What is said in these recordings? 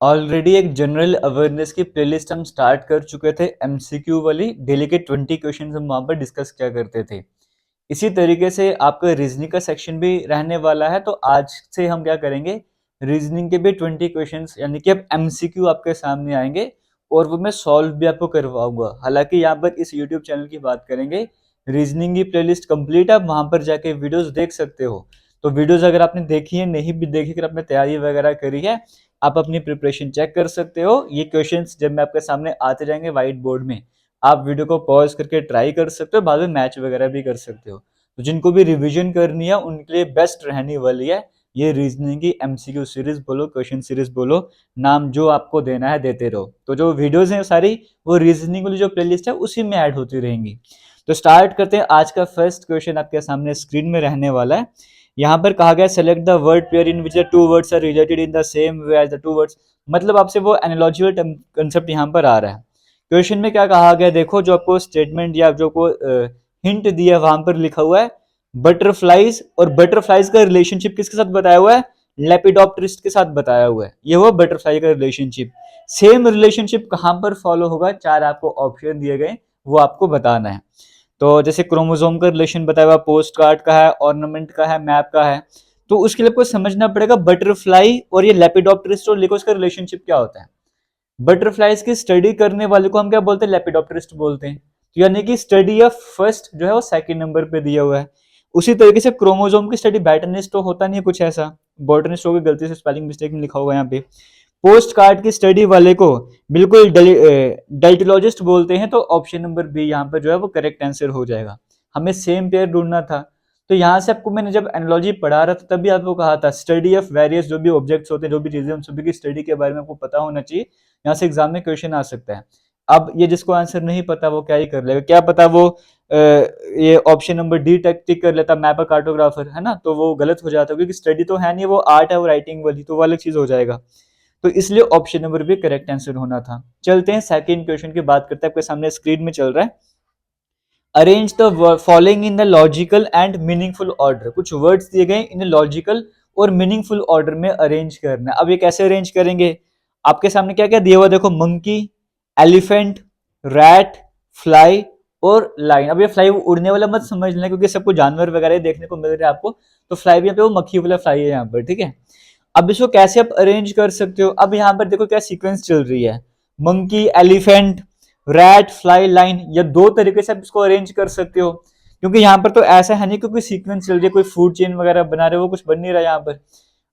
Already एक general awareness की playlist हम स्टार्ट कर चुके थे, एमसीक्यू वाली। डेली के 20 क्वेश्चन हम वहां पर डिस्कस किया करते थे। इसी तरीके से आपका रीजनिंग का सेक्शन भी रहने वाला है। तो आज से हम क्या करेंगे, रीजनिंग के भी 20 क्वेश्चंस यानी कि अब एमसीक्यू आपके सामने आएंगे और वो मैं सॉल्व भी आपको करवाऊंगा। हालांकि यहाँ पर इस यूट्यूब चैनल की बात करेंगे, रीजनिंग की प्लेलिस्ट कंप्लीट है, आप वहां पर जाके वीडियोस देख सकते हो। तो वीडियोस अगर आपने देखी है, नहीं भी देखी, अगर आपने तैयारी वगैरह करी है, आप अपनी प्रिपरेशन चेक कर सकते हो। ये क्वेश्चंस जब मैं आपके सामने आते जाएंगे व्हाइट बोर्ड में, आप वीडियो को पॉज करके ट्राई कर सकते हो, बाद में मैच वगैरह भी कर सकते हो। तो जिनको भी रिवीजन करनी है उनके लिए बेस्ट रहने वाली है ये रीजनिंग की एमसीक्यू सीरीज बोलो, क्वेश्चन सीरीज बोलो, नाम जो आपको देना है देते रहो। तो जो वीडियोस हैं सारी वो रीजनिंग वाली जो प्लेलिस्ट है उसी में ऐड होती रहेंगी। तो स्टार्ट करते हैं। आज का फर्स्ट क्वेश्चन आपके सामने स्क्रीन में रहने वाला है। यहाँ पर कहा गया select the word pair in which the two words are related in the same way as the two words. मतलब आपसे वो एनालॉजिकल कंसेप्ट यहाँ पर आ रहा है। क्वेश्चन में क्या कहा गया, देखो जो आपको स्टेटमेंट या जो को हिंट दिया वहां पर लिखा हुआ है बटरफ्लाइज, और बटरफ्लाइज का रिलेशनशिप किसके साथ बताया हुआ है, लेपिडोप्टेरिस्ट के साथ बताया हुआ है। ये हुआ बटरफ्लाई का रिलेशनशिप। सेम रिलेशनशिप कहां पर फॉलो होगा, चार आपको ऑप्शन दिए गए, वो आपको बताना है। तो जैसे क्रोमोसोम का रिलेशन बताया हुआ, पोस्ट कार्ड का है, ऑर्नामेंट का है, मैप का है। तो उसके लिए आपको समझना पड़ेगा बटरफ्लाई और ये लेपिडोप्टेरिस्ट और लिखो इसका रिलेशनशिप क्या होता है। बटरफ्लाइज की स्टडी करने वाले को हम क्या बोलते हैं, लेपिडोप्टेरिस्ट बोलते हैं। तो यानी कि स्टडी ऑफ फर्स्ट जो है वो सेकंड नंबर पे दिया हुआ है। उसी तरीके से क्रोमोसोम की स्टडी बैटनिस्ट तो होता नहीं है कुछ ऐसा, बॉटनिस्ट होगी, गलती से स्पेलिंग मिस्टेक में लिखा होगा यहाँ पे। पोस्ट कार्ड की स्टडी वाले को बिल्कुल डाइटोलॉजिस्ट बोलते हैं। तो ऑप्शन नंबर बी यहाँ पर जो है वो करेक्ट आंसर हो जाएगा। हमें सेम पेयर ढूंढना था। तो यहाँ से आपको मैंने जब एनालॉजी पढ़ा रहा था तभी आपको कहा था स्टडी ऑफ वेरियस जो भी ऑब्जेक्ट्स होते हैं, जो भी चीजें, उन सभी की स्टडी के बारे में आपको पता होना चाहिए। यहाँ से एग्जाम में क्वेश्चन आ सकता है। अब ये जिसको आंसर नहीं पता वो क्या ही कर लेगा, क्या पता वो ये ऑप्शन नंबर डी टिक कर लेता, मैप कार्टोग्राफर, है ना। तो वो गलत हो जाता है क्योंकि स्टडी तो है नहीं, वो आर्ट है, वो राइटिंग वाली, तो वो अलग चीज हो जाएगा। तो इसलिए ऑप्शन नंबर भी करेक्ट आंसर होना था। चलते हैं सेकंड क्वेश्चन की बात करते हैं, आपके सामने स्क्रीन में चल रहा है। Arrange the following in the logical and meaningful order. कुछ वर्ड्स दिए गए, इन लॉजिकल और मीनिंगफुल ऑर्डर में अरेंज करना है। अब ये कैसे अरेंज करेंगे, आपके सामने क्या क्या दिया हुआ देखो, मंकी, एलिफेंट, रैट, फ्लाई और लाइन। अब ये फ्लाई उड़ने वाला मत समझ लेना क्योंकि सबको जानवर वगैरह देखने को मिल रहा है आपको। तो फ्लाई भी यहाँ पे वो मक्खी वाला फ्लाई है यहाँ पर, ठीक है। अब इसको कैसे आप अरेंज कर सकते हो, अब यहाँ पर देखो क्या सीक्वेंस चल रही है, monkey, elephant, rat, fly, line. या दो तरीके से आप इसको अरेंज कर सकते हो क्योंकि यहाँ पर तो ऐसा है नहीं क्योंकि सीक्वेंस चल रही है, कोई फूड चेन वगैरह बना रहे हो, कुछ बन नहीं रहा यहाँ पर।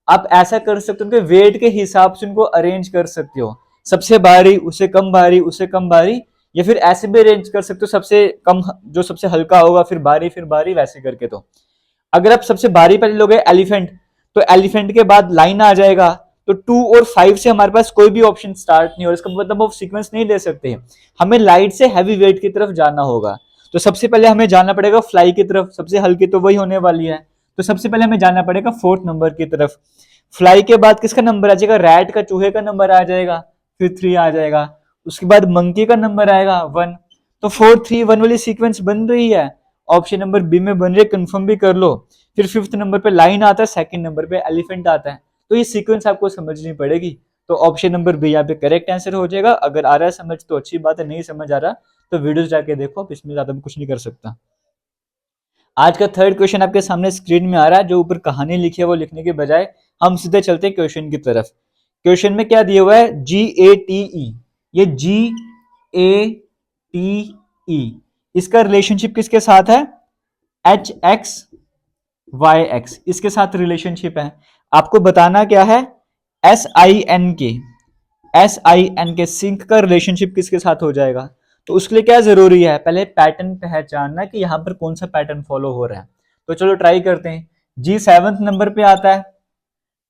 आप ऐसा कर सकते हो कि वेट के हिसाब से उनको अरेंज कर सकते हो, सबसे भारी उससे कम भारी, उससे कम भारी। या फिर ऐसे भी अरेंज कर सकते हो, सबसे कम जो सबसे हल्का होगा, फिर भारी वैसे करके। तो अगर आप सबसे भारी पहले लोगे एलिफेंट, तो एलिफेंट के बाद लाइन आ जाएगा। तो 2 और 5 से हमारे पास कोई भी ऑप्शन स्टार्ट नहीं हो, इसका मतलब वो सीक्वेंस नहीं ले सकते। हमें लाइट से हैवी वेट की तरफ जाना होगा। तो सबसे पहले हमें जाना पड़ेगा फ्लाई की तरफ, सबसे हल्की तो वही होने वाली है। तो सबसे पहले हमें जाना पड़ेगा 4th नंबर की तरफ। फ्लाई के बाद किसका नंबर आ जाएगा, रैट का, चूहे का नंबर आ जाएगा, फिर 3 आ जाएगा। उसके बाद मंकी का नंबर आएगा 1। तो 4 3 1 वाली सीक्वेंस बन रही है, ऑप्शन नंबर बी में बन रही है, कंफर्म भी कर लो। फिर 5th नंबर पे लाइन आता है, 2nd नंबर पे एलिफेंट आता है। तो ये सीक्वेंस आपको समझनी पड़ेगी। तो ऑप्शन नंबर बी यहाँ पे करेक्ट आंसर हो जाएगा। अगर आ रहा है समझ तो अच्छी बात है, नहीं समझ आ रहा तो वीडियोस जाके देखो, इसमें ज्यादा कुछ नहीं कर सकता। आज का थर्ड क्वेश्चन आपके सामने स्क्रीन में आ रहा है। जो ऊपर कहानी लिखी है वो लिखने के बजाय हम सीधे चलते हैं क्वेश्चन की तरफ। क्वेश्चन में क्या दिया हुआ है, GATE। ये GATE इसका रिलेशनशिप किसके साथ है, HXYX, इसके साथ रिलेशनशिप है। आपको बताना क्या है, SIN के सिंक का रिलेशनशिप किसके साथ हो जाएगा। तो उसके लिए क्या जरूरी है, पहले पैटर्न पहचानना कि यहाँ पर कौन सा पैटर्न फॉलो हो रहा है। तो चलो ट्राई करते हैं। G 7th नंबर पे आता है,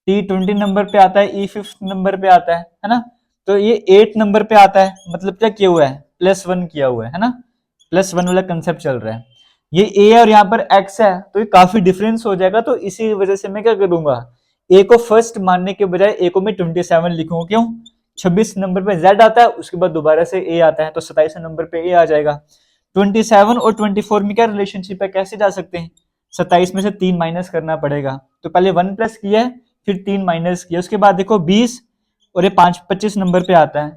T 20 नंबर पे आता है, E 5th नंबर पे आता है ना। तो ये 8 नंबर पे आता है, मतलब क्या किया हुआ है, +1 किया हुआ है ना, +1 वाला कंसेप्ट चल रहा है। ये A और यहाँ पर X है, तो ये काफी डिफरेंस हो जाएगा। तो इसी वजह से मैं क्या करूंगा, A को फर्स्ट मानने के बजाय A को मैं 27 लिखूंगा। क्यों, 26 नंबर पे Z आता है, उसके बाद दोबारा से A आता है, तो 27 नंबर पे A आ जाएगा। 27 और 24 में क्या रिलेशनशिप है, कैसे जा सकते हैं, 27 में से 3 माइनस करना पड़ेगा। तो पहले 1 प्लस किया है, फिर 3 माइनस किया, उसके बाद देखो 20 और ये 25 नंबर पे आता है,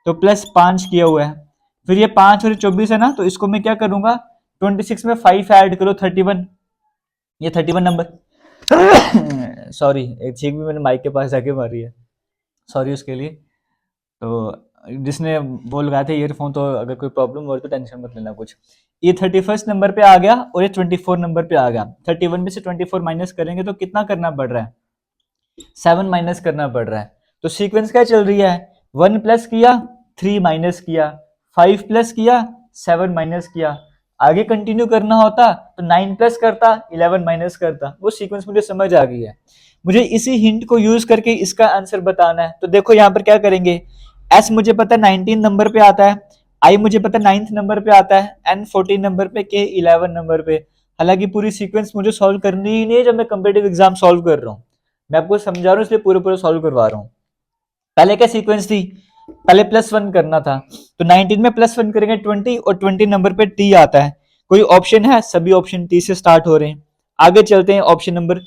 तो +5 किया हुआ है। फिर ये 5 और 24 है ना, तो इसको मैं क्या करूंगा, 26 में 5 ऐड करो 31, ये 31 नंबर सॉरी, एक छींक भी मैंने माइक के पास जाके मारी है, सॉरी उसके लिए। तो जिसने वो लगाए थे ईयरफोन, तो अगर कोई प्रॉब्लम हो रही तो टेंशन मत लेना कुछ। ये 31 नंबर पे आ गया और ये 24 नंबर पे आ गया। 31 में से 24 माइनस करेंगे तो कितना करना पड़ रहा है, 7 माइनस करना पड़ रहा है। तो सीक्वेंस क्या चल रही है, 1 प्लस किया, 3 माइनस किया, 5 प्लस किया, 7 माइनस किया। आगे कंटिन्यू करना होता तो 9 प्लस करता, 11 माइनस करता। वो सीक्वेंस मुझे समझ आ गई है। मुझे इसी हिंट को यूज करके इसका आंसर बताना है। तो देखो यहाँ पर क्या करेंगे, एस मुझे पता है 19 नंबर पे आता है, आई मुझे पता है 9th नंबर पे आता है, एन 14 नंबर पे, के 11 नंबर पे। हालांकि पूरी सीक्वेंस मुझे सॉल्व करनी ही नहीं है जब मैं कंपेटिटिव एग्जाम सॉल्व कर रहा हूँ, मैं आपको समझा रहा हूँ इसलिए पूरे पूरे सॉल्व करवा रहा हूँ। पहले क्या सीक्वेंस थी, पहले +1 करना था, तो 19 में +1 करेंगे 20, और 20 नंबर पे टी आता है। कोई ऑप्शन है, सभी ऑप्शन टी से स्टार्ट हो रहे हैं। आगे चलते हैं, ऑप्शन नंबर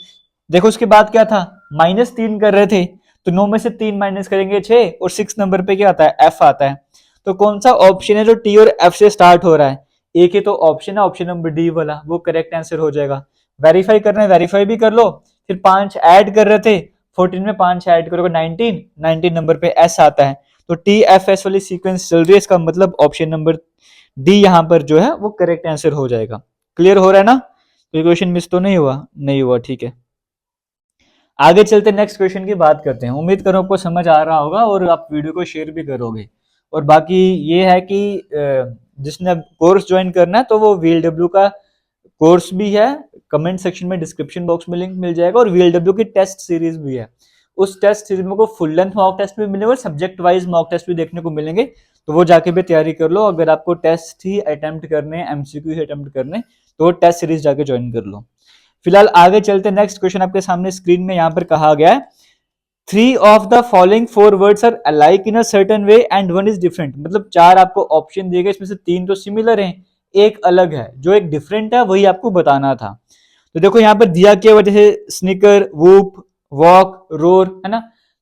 देखो, उसके बाद क्या था, -3 कर रहे थे, तो 9 में से 3 माइनस करेंगे 6, और 6 नंबर पे क्या आता है, एफ आता है। तो कौन सा ऑप्शन है जो टी और एफ से स्टार्ट हो रहा है, एक ही तो ऑप्शन है, ऑप्शन नंबर डी वाला, वो करेक्ट आंसर हो जाएगा। वेरीफाई करना है, वेरीफाई भी कर लो। फिर 5 ऐड कर रहे थे, 14 में 5 ऐड करोगे 19, 19 नंबर पे एस आता है। तो टी एफ एस वाली सीक्वेंस चल रही है, इसका मतलब ऑप्शन नंबर डी यहाँ पर जो है वो करेक्ट आंसर हो जाएगा। क्लियर हो रहा है ना, कोई क्वेश्चन मिस तो नहीं हुआ, नहीं हुआ, ठीक है। आगे चलते नेक्स्ट क्वेश्चन की बात करते हैं। उम्मीद करो आपको समझ आ रहा होगा और आप वीडियो को शेयर भी करोगे। और बाकी ये है कि जिसने कोर्स ज्वाइन करना है तो वो VLW का कोर्स भी है, कमेंट सेक्शन में डिस्क्रिप्शन बॉक्स में लिंक मिल जाएगा, और VLW की टेस्ट सीरीज भी है। उस टेस्ट सीरीज में को फुल लेंथ मॉक टेस्ट भी मिलेगा और सब्जेक्ट वाइज मॉक टेस्ट भी देखने को मिलेंगे, तो वो जाके भी तैयारी कर लो। अगर आपको टेस्ट ही अटेम्प्ट करने, MCQ ही अटेम्प्ट करने, तो वो टेस्ट सीरीज जाके ज्वाइन कर लो। फिलहाल आगे चलते, नेक्स्ट क्वेश्चन आपके सामने स्क्रीन में यहाँ पर कहा गया है, 3 of the following 4 words are alike in a certain way and 1 is different. मतलब 4 आपको ऑप्शन दिए गए, इसमें से 3 तो सिमिलर हैं, एक अलग है, जो एक डिफरेंट है वही आपको बताना था। तो देखो यहाँ पर दिया क्या हुआ, जैसे स्नीकर, वूप, वॉक, रोर, है ना।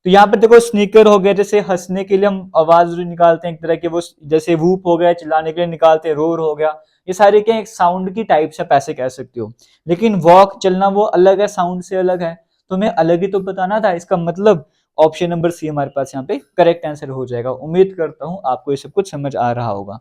तो यहाँ पर देखो स्नीकर हो गया, जैसे हंसने के लिए हम आवाज निकालते हैं एक तरह के, वो जैसे वूप हो गया चिल्लाने के लिए निकालते हैं, रोर हो गया, ये सारे क्या एक साउंड की टाइप से पैसे कह सकते हो। लेकिन वॉक चलना वो अलग है, साउंड से अलग है, तो हमें अलग ही तो बताना था। इसका मतलब ऑप्शन नंबर सी हमारे पास यहाँ पे करेक्ट आंसर हो जाएगा। उम्मीद करता हूं आपको ये सब कुछ समझ आ रहा होगा।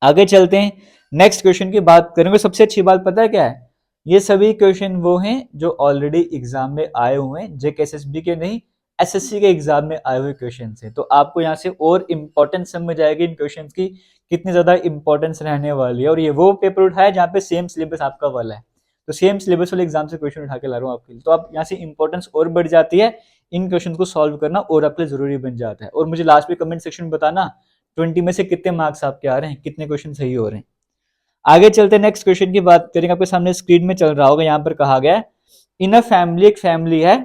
आगे चलते हैं, नेक्स्ट क्वेश्चन की बात करेंगे। सबसे अच्छी बात पता है क्या है, ये सभी क्वेश्चन वो हैं जो ऑलरेडी एग्जाम में आए हुए हैं, JKSSB के नहीं, SSC के एग्जाम में आए हुए क्वेश्चन है। तो आपको यहाँ से और इंपॉर्टेंस समझ आएगी इन क्वेश्चन की, कितनी ज्यादा इंपॉर्टेंस रहने वाली है। और ये वो पेपर उठाया जहाँ पे सेम सिलेबस आपका वाला है, तो सेम सिलेबस वाले एग्जाम से क्वेश्चन उठा के ला रहा हूँ आपके लिए, तो आप यहाँ से इंपॉर्टेंस और बढ़ जाती है, इन क्वेश्चन को सॉल्व करना और आपके लिए जरूरी बन जाता है। और मुझे लास्ट में कमेंट सेक्शन में बताना 20 में से कितने मार्क्स आपके आ रहे हैं, कितने क्वेश्चन सही हो रहे हैं। आगे चलते नेक्स्ट क्वेश्चन की बात करेंगे। आपके सामने स्क्रीन में चल रहा होगा, यहाँ पर कहा गया है, इन अ फैमिली, एक फैमिली है,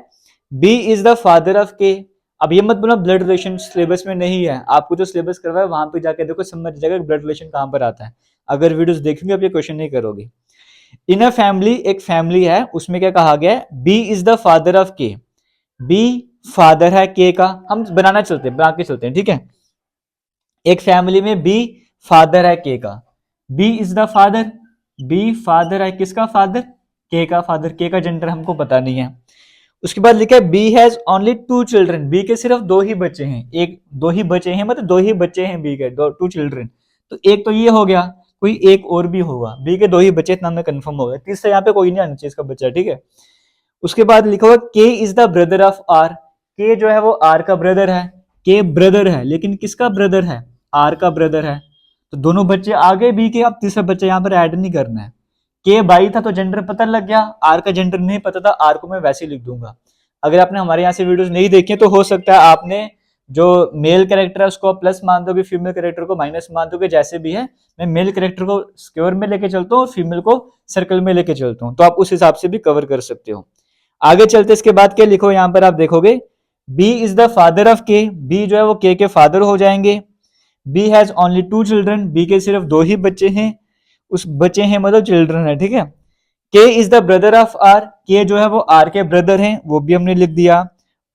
B is the father of K. अब ये मत बोलो ब्लड रिलेशन सिलेबस में नहीं है, आपको जो सिलेबस करवाया वहां पे जाके देखो, समझ जाएगा ब्लड रिलेशन कहां पर आता है। अगर वीडियोस देखेंगे आप ये क्वेश्चन नहीं करोगे। इन अ फैमिली, एक फैमिली है, उसमें क्या कहा गया है, B is the father of K. B father है के का, हम बना के चलते हैं, ठीक है। एक फैमिली में बी फादर है के का, B is the father, B father है किसका फादर, के का फादर, के का जेंडर हमको पता नहीं है। उसके बाद लिखा है B has only 2 children, B के सिर्फ 2 ही बच्चे हैं, एक 2 ही बच्चे हैं, मतलब 2 ही बच्चे हैं बी के, 2 चिल्ड्रन। तो एक तो ये हो गया, कोई एक और भी होगा, बी के 2 ही बच्चे, इतना में कंफर्म हो गया, तीसरा यहाँ पे कोई नहीं आना चाहिए इसका बच्चा, ठीक है। उसके बाद लिखा हुआ K is the brother of R, K जो है वो आर का ब्रदर है, के ब्रदर है, लेकिन किसका ब्रदर है, आर का ब्रदर है। तो दोनों बच्चे आगे बी के, अब तीसरा बच्चा यहाँ पर ऐड नहीं करना है। के बाई था तो जेंडर पता लग गया, आर का जेंडर नहीं पता था, आर को मैं वैसे ही लिख दूंगा। अगर आपने हमारे यहाँ से वीडियोस नहीं देखे तो हो सकता है आपने जो मेल कैरेक्टर है उसको प्लस मान दोगे, फीमेल कैरेक्टर को माइनस मान दोगे, जैसे भी है। मैं मेल कैरेक्टर को स्क्वायर में लेके चलता हूँ और फीमेल को सर्कल में लेके चलता हूँ, तो आप उस हिसाब से भी कवर कर सकते हो। आगे चलते इसके बाद क्या लिखो, यहाँ पर आप देखोगे B is the father of K, B जो है वो के फादर हो जाएंगे। B has only 2 children, B के सिर्फ 2 ही बच्चे हैं, उस बच्चे हैं मतलब चिल्ड्रन है, ठीक है। K is the brother of R, K जो है वो आर के ब्रदर हैं, वो भी हमने लिख दिया।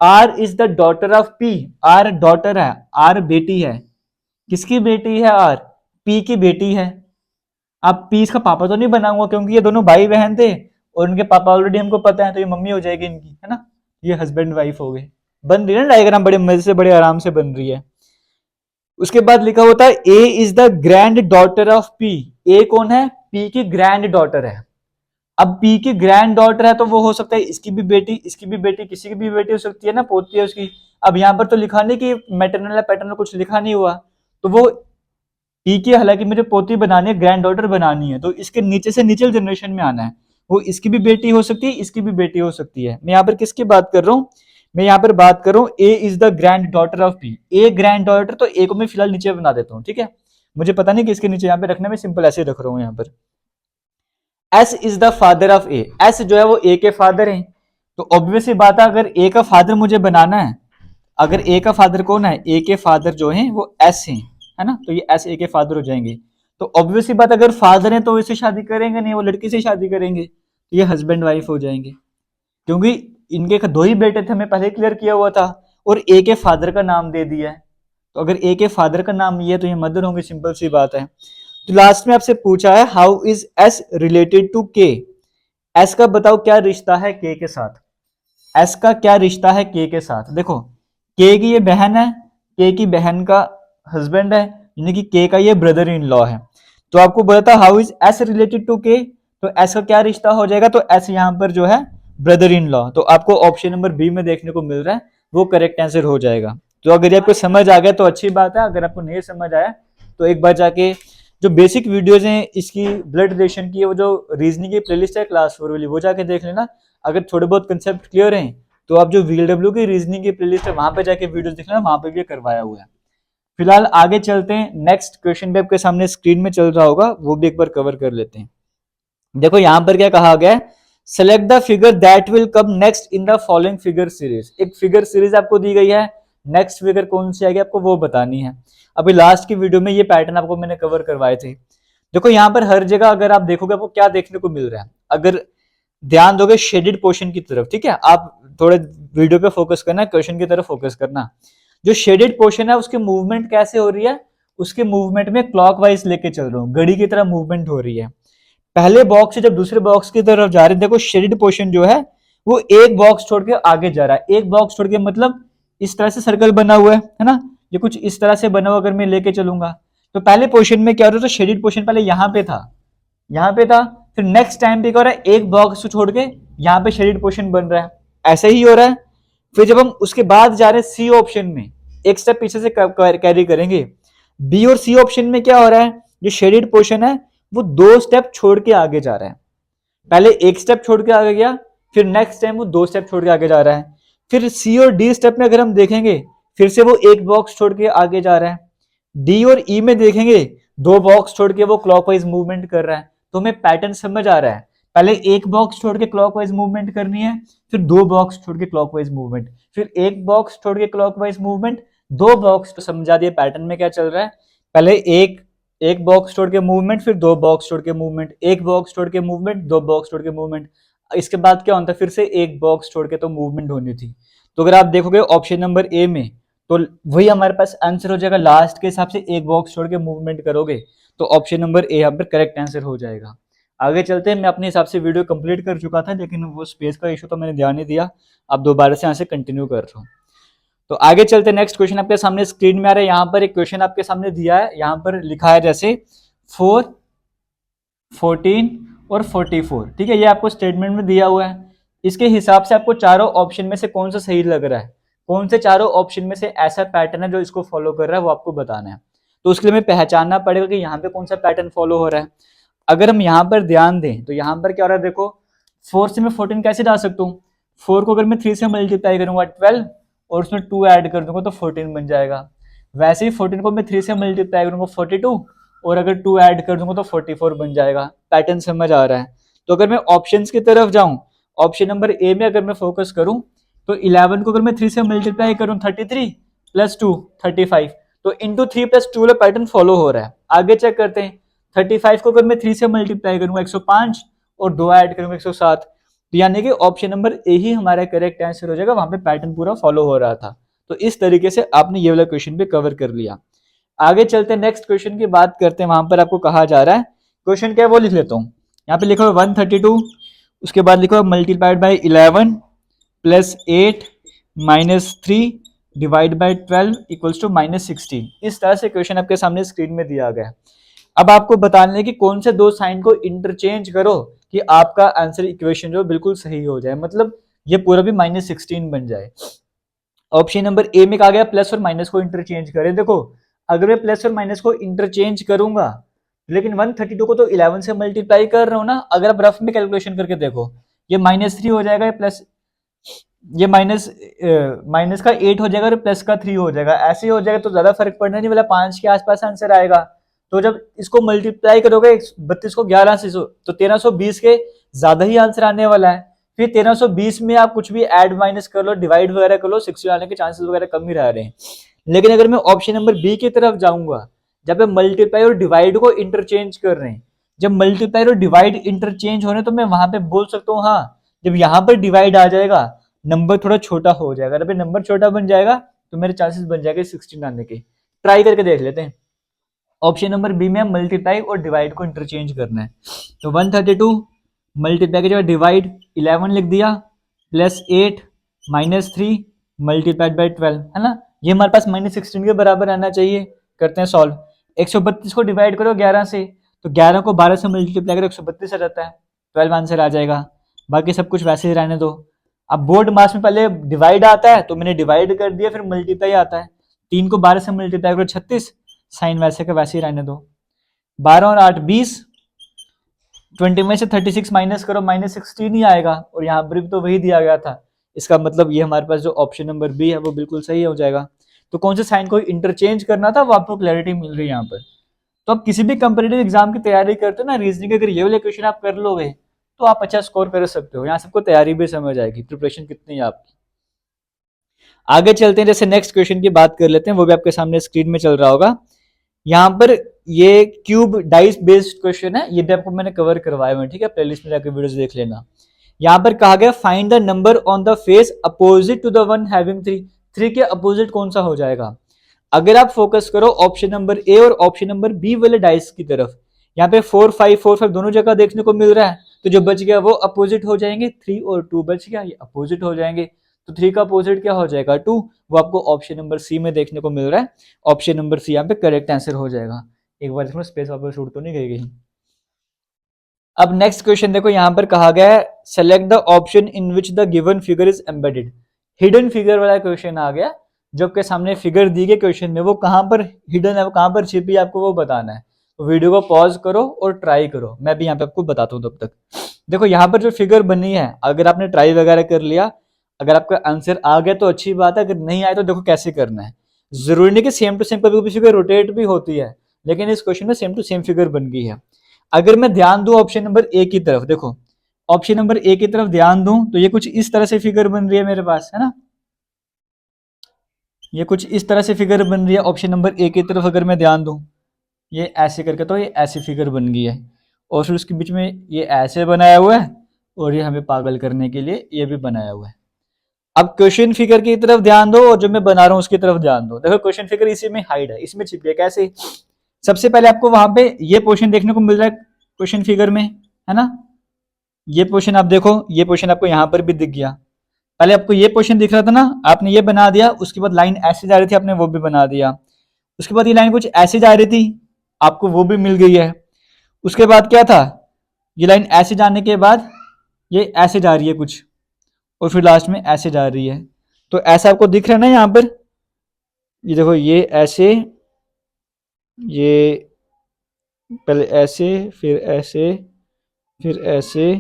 R is the daughter of P, R daughter है, आर बेटी है, किसकी बेटी है? आर, पी की बेटी है। अब पी इसका पापा तो नहीं बनाऊंगा क्योंकि ये दोनों भाई बहन थे और उनके पापा ऑलरेडी हमको पता है, तो ये मम्मी हो जाएगी इनकी, है ना? ये हस्बैंड वाइफ हो गए। बन रही है ना डायग्राम, बड़े मजे से बड़े आराम से बन रही है। उसके बाद लिखा होता है A is the granddaughter of P, A कौन है? पी की ग्रैंड डॉटर है। अब पी की ग्रैंड डॉटर है तो वो हो सकता है इसकी भी बेटी, इसकी भी बेटी, किसी की भी बेटी हो सकती है ना, पोती है उसकी। अब यहाँ पर तो लिखा नहीं कि मैटरनल या पैटर्नल, कुछ लिखा नहीं हुआ, तो वो पी की हालांकि मुझे पोती बनानी है, ग्रैंड डॉटर बनानी है, तो इसके नीचे से नीचे जनरेशन में आना है। वो इसकी भी बेटी हो सकती है, इसकी भी बेटी हो सकती है। मैं यहाँ पर किसकी बात कर रहा हूँ? मैं यहाँ पर बात कर रहा हूँ A is the granddaughter of P, A granddaughter, तो ए को मैं फिलहाल नीचे बना देता हूँ, ठीक है? मुझे पता नहीं किसके नीचे यहाँ पे रखना, मैं सिंपल ऐसे रख रहा हूँ यहाँ पर। S is the father of A, S जो है वो ए के फादर है, तो ऑब्वियसली बात है अगर ए का फादर मुझे बनाना है, अगर ए का फादर कौन है? ए के फादर जो है वो एस है ना, तो ये एस ए के फादर हो जाएंगे। तो ऑब्वियसली बात अगर फादर है तो इससे शादी करेंगे नहीं, वो लड़की से शादी करेंगे, तो ये हस्बैंड वाइफ हो जाएंगे, क्योंकि इनके दो ही बेटे थे, हमें पहले क्लियर किया हुआ था, और ए के फादर का नाम दे दिया है, तो अगर ए के फादर का नाम ये है तो ये मदर होंगे, सिंपल सी बात है। तो लास्ट में आपसे पूछा है how is S related to K, S का बताओ क्या रिश्ता है के के साथ, एस का क्या रिश्ता है के के साथ? देखो के की ये बहन है, के की बहन का हस्बैंड है, यानी कि के का ये ब्रदर इन लॉ है। तो आपको बोला था how is S related to K, तो एस का क्या रिश्ता हो जाएगा? तो एस यहाँ पर जो है ब्रदर इन लॉ, तो आपको ऑप्शन नंबर बी में देखने को मिल रहा है, वो करेक्ट आंसर हो जाएगा। तो अगर ये आपको समझ आ गया तो अच्छी बात है, अगर आपको नहीं समझ आया तो एक बार जाके जो बेसिक वीडियोज हैं इसकी ब्लड रिलेशन की, वो जो रीजनिंग की प्लेलिस्ट है क्लास 4 वाली, वो जाके देख लेना। अगर थोड़े बहुत कंसेप्ट क्लियर हैं तो आप जो VLW की रीजनिंग की प्लेलिस्ट है वहां पे जाके वीडियोस देख लेना, वहां पे भी करवाया हुआ है। फिलहाल आगे चलते हैं, नेक्स्ट क्वेश्चन भी आपके सामने स्क्रीन में चल रहा होगा, वो भी एक बार कवर कर लेते हैं। देखो यहाँ पर क्या कहा गया है, select the figure that will come next in the following figure series. एक फिगर सीरीज आपको दी गई है, नेक्स्ट फिगर कौन सी आएगी आपको वो बतानी है। अभी लास्ट की वीडियो में ये पैटर्न आपको मैंने कवर करवाए थे। देखो यहाँ पर हर जगह अगर आप देखोगे आपको क्या देखने को मिल रहा है, अगर ध्यान दोगे शेडेड पोर्शन की तरफ, ठीक है? आप थोड़े वीडियो पे फोकस करना, क्वेश्चन की तरफ फोकस करना। जो शेडेड पोर्शन है उसकी मूवमेंट कैसे हो रही है? उसके मूवमेंट में क्लॉकवाइज लेके चल रहा हूँ, घड़ी की तरह मूवमेंट हो रही है। पहले बॉक्स से जब दूसरे बॉक्स की तरफ जा रहे हैं, देखो शेडेड पोर्शन जो है वो एक बॉक्स छोड़ के आगे जा रहा है, एक बॉक्स छोड़ के मतलब इस तरह से सर्कल बना हुआ है ना, ये कुछ इस तरह से बना हुआ अगर मैं लेके चलूंगा, तो पहले पोर्शन में क्या हो रहा था? शेडेड पोर्शन पहले यहाँ पे था, यहाँ पे था, फिर नेक्स्ट टाइम पे क्या हो रहा है? एक बॉक्स छोड़ के यहाँ पे शेडेड पोर्शन बन रहा है, ऐसे ही हो रहा है। फिर जब हम उसके बाद जा रहे हैं सी ऑप्शन में, एक स्टेप पीछे से कैरी करेंगे, बी और सी ऑप्शन में क्या हो रहा है? जो शेडेड पोर्शन है वो दो स्टेप छोड़ के आगे जा रहा है, पहले एक स्टेप छोड़ के आगे गया, फिर नेक्स्ट टाइम वो दो स्टेप छोड़ के आगे जा रहा है। फिर सी और डी स्टेप में अगर हम देखेंगे, फिर से वो एक बॉक्स छोड़ के आगे जा रहा है। डी और ई में देखेंगे, दो बॉक्स छोड़ के वो क्लॉकवाइज मूवमेंट कर रहा है। तो हमें पैटर्न समझ आ रहा है, पहले एक बॉक्स छोड़ के क्लॉकवाइज मूवमेंट करनी है, फिर दो बॉक्स छोड़ के क्लॉकवाइज मूवमेंट, फिर एक बॉक्स छोड़ के क्लॉकवाइज मूवमेंट, दो बॉक्स। तो समझा दिया पैटर्न में क्या चल रहा है, पहले एक एक बॉक्स छोड़ के मूवमेंट, फिर दो बॉक्स छोड़ के मूवमेंट, एक बॉक्स छोड़ के मूवमेंट, दो बॉक्स छोड़ के मूवमेंट। इसके बाद क्या होता है? फिर से एक बॉक्स छोड़ के तो मूवमेंट होनी थी। तो अगर आप देखोगे ऑप्शन नंबर ए में, तो वही हमारे पास आंसर हो जाएगा, लास्ट के हिसाब से एक बॉक्स छोड़ के मूवमेंट करोगे तो ऑप्शन नंबर ए यहाँ पर करेक्ट आंसर हो जाएगा। आगे चलते हैं, मैं अपने हिसाब से वीडियो कंप्लीट कर चुका था, लेकिन वो स्पेस का इशू तो मैंने ध्यान नहीं दिया, अब दोबारा से यहाँ से कंटिन्यू कर रहा हूँ। तो आगे चलते, नेक्स्ट क्वेश्चन आपके सामने स्क्रीन में आ रहा है। यहाँ पर एक क्वेश्चन आपके सामने दिया है, यहाँ पर लिखा है जैसे 4, 14 और 44, ठीक है? ये आपको स्टेटमेंट में दिया हुआ है। इसके हिसाब से आपको चारों ऑप्शन में से कौन सा सही लग रहा है, कौन से चारों ऑप्शन में से ऐसा पैटर्न है जो इसको फॉलो कर रहा है, वो आपको बताना है। तो उसके लिए हमें पहचानना पड़ेगा कि यहाँ पे कौन सा पैटर्न फॉलो हो रहा है। अगर हम यहाँ पर ध्यान दें तो यहाँ पर क्या हो रहा है, देखो 4 से मैं 14 कैसे डाल सकता हूँ? 4 को अगर मैं 3 से मल्टीप्लाई करूंगा 12 और उसमें 2 ऐड कर दूंगा तो 14 बन जाएगा। वैसे ही 14 को मैं 3 से मल्टीप्लाई करूंगा 42 और अगर 2 ऐड कर दूंगा तो 44 बन जाएगा। पैटर्न समझ आ रहा है? तो अगर मैं ऑप्शंस की तरफ जाऊं, ऑप्शन नंबर ए में अगर मैं फोकस करूं तो 11 को अगर मैं 3 से मल्टीप्लाई करूं 33 प्लस 2 35, तो इंटू 3 प्लस 2 वाला पैटर्न फॉलो हो रहा है। आगे चेक करते हैं, 35 को अगर मैं 3 से मल्टीप्लाई करूंगा 105 और 2 ऐड करूंगा 107, तो यानी कि ऑप्शन नंबर ए ही हमारा करेक्ट आंसर हो जाएगा, वहां पे पैटर्न पूरा फॉलो हो रहा था। तो इस तरीके से आपने ये वाला क्वेश्चन भी कवर कर लिया। आगे चलते हैं, नेक्स्ट क्वेश्चन की बात करते हैं। वहां पर आपको कहा जा रहा है, क्वेश्चन क्या है वो लिख लेता हूँ। यहाँ पे लिखा हुआ 132, उसके बाद लिखा हुआ multiplied by 11 plus 8 minus 3 divide by 12 equals to -16। इस तरह से क्वेश्चन आपके सामने स्क्रीन में दिया गया है। अब आपको बताना है कि कौन से दो साइन को इंटरचेंज करो कि आपका आंसर इक्वेशन जो बिल्कुल सही हो जाए, मतलब ये पूरा भी -16 बन जाए। ऑप्शन नंबर ए में कहा गया प्लस और माइनस को इंटरचेंज करें। देखो अगर मैं प्लस और माइनस को इंटरचेंज करूंगा, लेकिन 132 को तो 11 से मल्टीप्लाई कर रहा हूं ना, अगर आप रफ में कैलकुलेशन करके देखो, ये -3 हो जाएगा, प्लस ये माइनस का 8 हो जाएगा और प्लस का 3 हो जाएगा। ऐसे ही हो जाएगा तो ज्यादा फर्क पड़ना नहीं वाला, 5 के आसपास आंसर आएगा। तो जब इसको मल्टीप्लाई करोगे 32 को 11 से, तो 1320 के ज्यादा ही आंसर आने वाला है। फिर 1320 में आप कुछ भी ऐड माइनस कर लो, डिवाइड वगैरह कर लो, 60 आने के चांसेस वगैरह कम ही रह रहे हैं। लेकिन अगर मैं ऑप्शन नंबर बी की तरफ जाऊंगा, जब मल्टीप्लाई और डिवाइड को इंटरचेंज कर रहे हैं, जब मल्टीप्लाई और डिवाइड इंटरचेंज हो रहे हैं, तो मैं वहां पे बोल सकता हूँ हाँ, जब यहाँ पर डिवाइड आ जाएगा नंबर थोड़ा छोटा हो जाएगा। जब नंबर छोटा बन जाएगा तो मेरे चांसेस बन जाएंगे 16 आने के। ट्राई करके देख लेते हैं। ऑप्शन नंबर बी में मल्टीप्लाई और डिवाइड को इंटरचेंज करना है। तो 132 मल्टीप्लाई की जगह डिवाइड 11 लिख दिया, प्लस 8 माइनस 3 मल्टीप्लाइड बाई 12, है ना। ये हमारे पास -16 के बराबर आना चाहिए। करते हैं सॉल्व। 132 को डिवाइड करो 11 से, तो 11 को 12 से मल्टीप्लाई करो 132 आ जाता है, 12 आंसर आ जाएगा। बाकी सब कुछ वैसे ही रहने दो। अब बोर्ड मास में पहले डिवाइड आता है तो मैंने डिवाइड कर दिया, फिर मल्टीप्लाई आता है। 3 को 12 से मल्टीप्लाई करो 36, साइन वैसे का वैसे ही रहने दो। 12 और 8 20, 20 में से 36 माइनस करो, -16 ही आएगा, और यहाँ पर भी तो वही दिया गया था। इसका मतलब ये हमारे पास जो ऑप्शन नंबर बी है वो बिल्कुल सही हो जाएगा। तो कौन से साइन को इंटरचेंज करना था वो आपको क्लैरिटी मिल रही है यहाँ पर। तो आप किसी भी कंपटीटिव एग्जाम की तैयारी करते हो ना, रीजनिंग अगर ये वाले क्वेश्चन आप कर लोगे तो आप अच्छा स्कोर कर सकते हो। यहाँ सबको तैयारी भी समझ आएगी, प्रिपरेशन कितनी है आपकी। आगे चलते हैं, जैसे नेक्स्ट क्वेश्चन की बात कर लेते हैं, वो भी आपके सामने स्क्रीन में चल रहा होगा। यहाँ पर ये क्यूब डाइस बेस्ड क्वेश्चन है, ये भी आपको मैंने कवर करवाया हुआ, ठीक है, प्लेलिस्ट में जाकर वीडियोस देख लेना। यहाँ पर कहा गया find the number on the face opposite to the one having 3। 3 के अपोजिट कौन सा हो जाएगा। अगर आप फोकस करो ऑप्शन नंबर ए और ऑप्शन नंबर बी वाले डाइस की तरफ, यहाँ पे 4 5 4 5 दोनों जगह देखने को मिल रहा है, तो जो बच गया वो अपोजिट हो जाएंगे। 3 और 2 बच गया, ये अपोजिट हो जाएंगे। तो 3 का अपोजिट क्या हो जाएगा 2, वो आपको ऑप्शन नंबर सी में देखने को मिल रहा है। ऑप्शन नंबर सी यहाँ पे करेक्ट आंसर हो जाएगा। एक बार इसमें स्पेस वापस छूट तो नहीं गई कहीं। अब नेक्स्ट क्वेश्चन देखो, यहाँ पर कहा गया है select the option in which the given figure is embedded. Hidden figure वाला क्वेश्चन आ गया, जो आपके सामने फिगर दी गई क्वेश्चन में वो कहाँ पर हिडन है, वो कहाँ पर छिपी है, आपको वो बताना है। तो वीडियो को पॉज करो और ट्राई करो, मैं भी यहाँ पे आपको बताता हूँ तब तक। देखो यहाँ पर जो फिगर बनी है, अगर आपने ट्राई वगैरह कर लिया, अगर आपका आंसर आ गया तो अच्छी बात है, अगर नहीं आया तो देखो कैसे करना है। जरूरी नहीं कि सेम टू सेम, कभी कभी फिगर रोटेट भी होती है, लेकिन इस क्वेश्चन में सेम टू सेम फिगर बन गई है। अगर मैं ध्यान दूं ऑप्शन नंबर ए की तरफ, देखो ऑप्शन नंबर ए की तरफ ध्यान दूं तो ये कुछ इस तरह से फिगर बन रही है मेरे पास, है ना। ये कुछ इस तरह से फिगर बन रही है ऑप्शन नंबर ए की तरफ। अगर मैं ध्यान दूं ये ऐसे करके, तो ये ऐसी फिगर बन गई है, और फिर उसके बीच में ये ऐसे बनाया हुआ है, और ये हमें पागल करने के लिए ये भी बनाया हुआ है। अब क्वेश्चन फिगर की तरफ ध्यान दो और जो मैं बना रहा हूं उसकी तरफ ध्यान दो। देखो क्वेश्चन फिगर इसी में हाइड है, इसमें छिपी है। कैसे, सबसे पहले आपको वहां पे ये पोर्शन देखने को मिल रहा है क्वेश्चन फिगर में, है ना। ये पोर्शन आप देखो, ये पोर्शन आपको यहाँ पर भी दिख गया। पहले आपको ये पोर्शन दिख रहा था ना, आपने ये बना दिया, उसके बाद लाइन ऐसे जा रही थी, आपने वो भी बना दिया। उसके बाद ये लाइन कुछ ऐसे जा रही थी, आपको वो भी मिल गई है। उसके बाद क्या था, ये लाइन ऐसे जाने के बाद ये ऐसे जा रही है कुछ, और फिर लास्ट में ऐसे जा रही है। तो ऐसा आपको दिख रहा है ना यहाँ पर, ये देखो ये ऐसे, ये पहले ऐसे, फिर ऐसे, फिर ऐसे,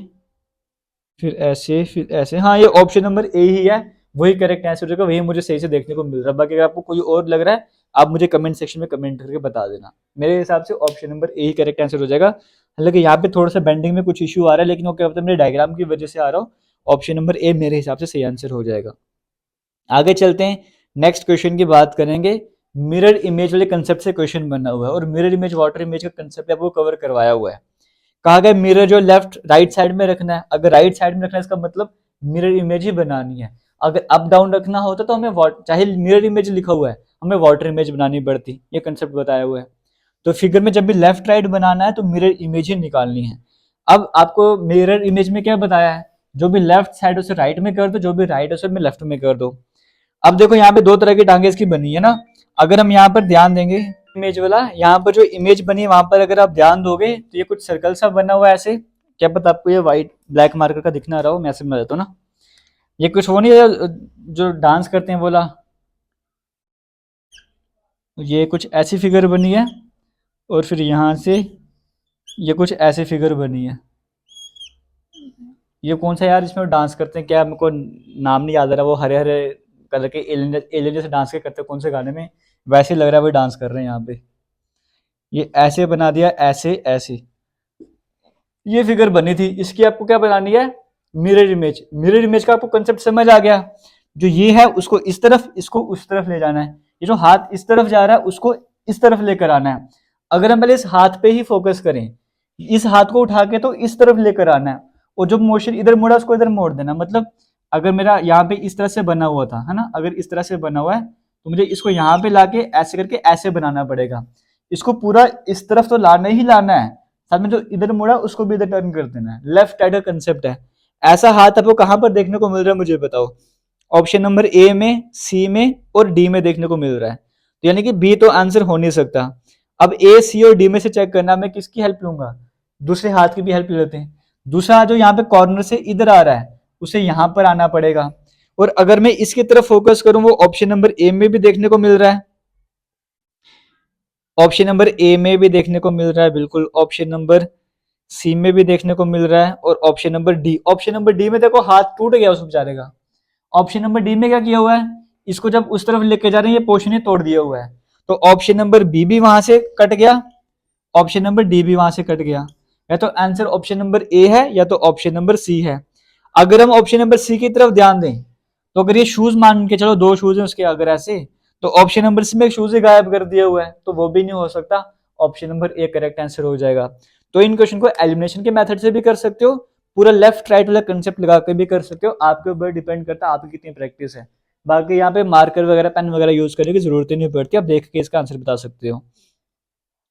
फिर ऐसे, फिर ऐसे। हाँ ये ऑप्शन नंबर ए ही है, वही करेक्ट आंसर होगा, वही मुझे सही से देखने को मिल रहा है। बाकी अगर आपको कोई और लग रहा है आप मुझे कमेंट सेक्शन में कमेंट करके बता देना। मेरे हिसाब से option number A he correct answer हो जाएगा। हालांकि यहाँ पे थोड़ा सा बेंडिंग में कुछ इशू आ रहा है, लेकिन वो क्या पता मेरे डायग्राम की वजह से आ रहा हो। ऑप्शन नंबर ए मेरे हिसाब से सही आंसर हो जाएगा। आगे चलते हैं, नेक्स्ट क्वेश्चन की बात करेंगे। मिरर इमेज वाले कंसेप्ट से क्वेश्चन बना हुआ है, और मिरर इमेज वाटर इमेज का कंसेप्ट आपको कवर करवाया हुआ है। कहा गया मिरर जो लेफ्ट राइट साइड में रखना है। अगर राइट साइड में रखना है इसका मतलब मिरर इमेज ही बनानी है। अगर अप डाउन रखना होता तो हमें चाहे मिरर इमेज लिखा हुआ है, हमें वाटर इमेज बनानी पड़ती। ये कंसेप्ट बताया हुआ है। तो फिगर में जब भी लेफ्ट राइट बनाना है तो मिरर इमेज ही निकालनी है। अब आपको मिरर इमेज में क्या बताया है, जो भी लेफ्ट साइड उसे राइट में कर दो, जो भी राइट है उसे लेफ्ट में कर दो। अब देखो यहाँ पे दो तरह की टांगे इसकी बनी है ना। अगर हम यहाँ पर ध्यान देंगे इमेज वाला, यहाँ पर जो इमेज बनी है वहां पर अगर आप ध्यान दोगे तो ये कुछ सर्कल सा बना हुआ है ऐसे। क्या पता आपको ये व्हाइट ब्लैक मार्कर का दिख ना रहा हो, मैं ऐसे बना देता हूँ ना। ये कुछ वो नहीं है जो डांस करते हैं बोला, ये कुछ ऐसी फिगर बनी है और फिर यहाँ से ये कुछ ऐसी फिगर बनी है। ये कौन सा यार इसमें डांस करते हैं, क्या हमको नाम नहीं याद आ रहा, वो हरे हरे कलर के एलियन जैसे डांस के करते हैं कौन से गाने में, वैसे लग रहा है वो डांस कर रहे हैं यहाँ पे। ये ऐसे बना दिया, ऐसे ऐसे ये फिगर बनी थी। इसकी आपको क्या बनानी है, मिरर इमेज। मिरर इमेज का आपको कंसेप्ट समझ आ गया। जो ये है उसको इस तरफ, इसको उस तरफ ले जाना है। ये जो हाथ इस तरफ जा रहा है उसको इस तरफ लेकर आना है। अगर हम पहले इस हाथ पे ही फोकस करें, इस हाथ को उठा के तो इस तरफ लेकर आना है, और जो मोशन इधर मुड़ा उसको इधर मोड़ देना। मतलब अगर मेरा यहाँ पे इस तरह से बना हुआ था, है ना, अगर इस तरह से बना हुआ है तो मुझे इसको यहाँ पे लाके ऐसे करके ऐसे बनाना पड़ेगा। इसको पूरा इस तरफ तो लाना ही लाना है, साथ में जो इधर मुड़ा उसको भी इधर टर्न कर देना है। लेफ्ट राइट का कंसेप्ट है। ऐसा हाथ आपको कहां पर देखने को मिल रहा है मुझे बताओ। ऑप्शन नंबर ए में, सी में और डी में देखने को मिल रहा है। तो यानी कि बी तो आंसर हो नहीं सकता। अब ए, सी और डी में से चेक करना, मैं किसकी हेल्प लूंगा, दूसरे हाथ की भी हेल्प ले लेते हैं। दूसरा हाथ जो यहाँ पे कॉर्नर से इधर आ रहा है उसे यहां पर आना पड़ेगा। और अगर मैं इसकी तरफ फोकस करूं, वो ऑप्शन नंबर ए में भी देखने को मिल रहा है, ऑप्शन नंबर ए में भी देखने को मिल रहा है, बिल्कुल ऑप्शन नंबर सी में भी देखने को मिल रहा है, और option number D. Option number D में देखो हाथ टूट गया उस बेचारे का। ऑप्शन नंबर डी में क्या किया हुआ है, इसको जब उस तरफ लेके जा रहे हैं ये पोर्शन ही तोड़ दिया हुआ है। तो ऑप्शन नंबर बी भी वहां से कट गया, ऑप्शन नंबर डी भी वहां से कट गया। या तो आंसर ऑप्शन नंबर ए है या तो ऑप्शन नंबर सी है। अगर हम ऑप्शन नंबर सी की तरफ ध्यान दें तो अगर ये शूज मान के चलो, दो शूज हैं उसके अगर ऐसे, तो ऑप्शन नंबर सी में शूज ही गायब कर दिया हुआ है, तो वो भी नहीं हो सकता। Option number A correct answer हो जाएगा। तो इन क्वेश्चन को एलिमिनेशन के मेथड से भी कर सकते हो, पूरा लेफ्ट राइट वाला कंसेप्ट लगा के भी कर सकते हो, आपके ऊपर डिपेंड करता है आपकी कितनी प्रैक्टिस है। बाकी यहाँ पे मार्कर वगैरह पेन वगैरह यूज करने की जरूरत ही नहीं पड़ती, आप देख के इसका आंसर बता सकते हो।